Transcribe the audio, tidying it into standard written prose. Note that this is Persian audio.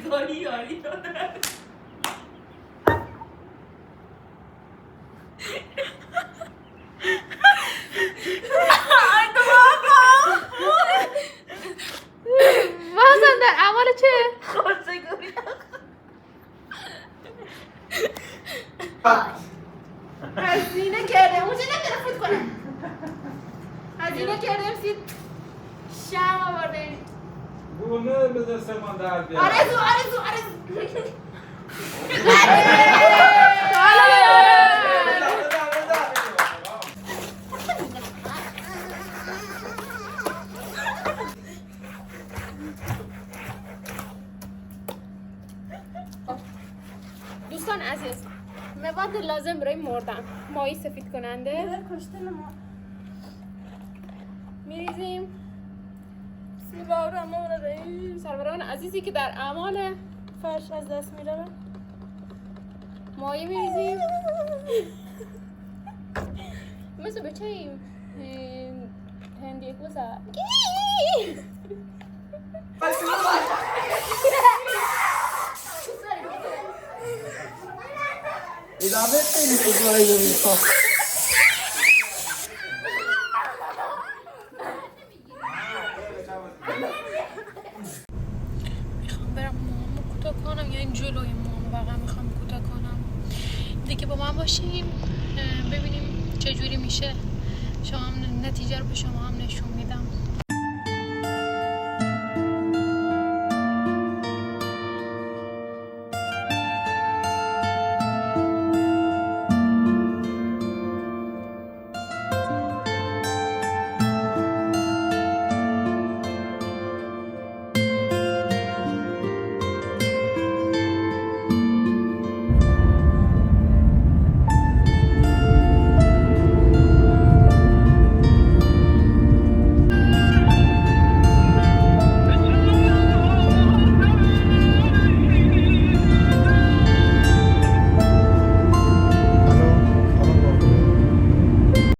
گاهی یاری بازم در اول چه؟ خواستگاری هزینه کرده اونجا نمیره فوت کنم هزینه کردیم سید شم آورده گونه به دستمان در بیار آرزو دوستان عزیز مواد لازم برای مردن ماهی سفید کننده کشتن ما میریزیم بسم الله الرحمن الرحیم سروران عزیزی که در اعمال فرش از دست میره ماهی میریزیم مثل بچه این هندی کوسه ادامه خیلی خوشمایی نمیخوام میخوام برم موامو کوتاه کنم یا این جلوی موامو واقعا میخوام کوتاه کنم دیگه با من باشیم ببینیم چجوری میشه شما هم نتیجه رو به شما هم نشون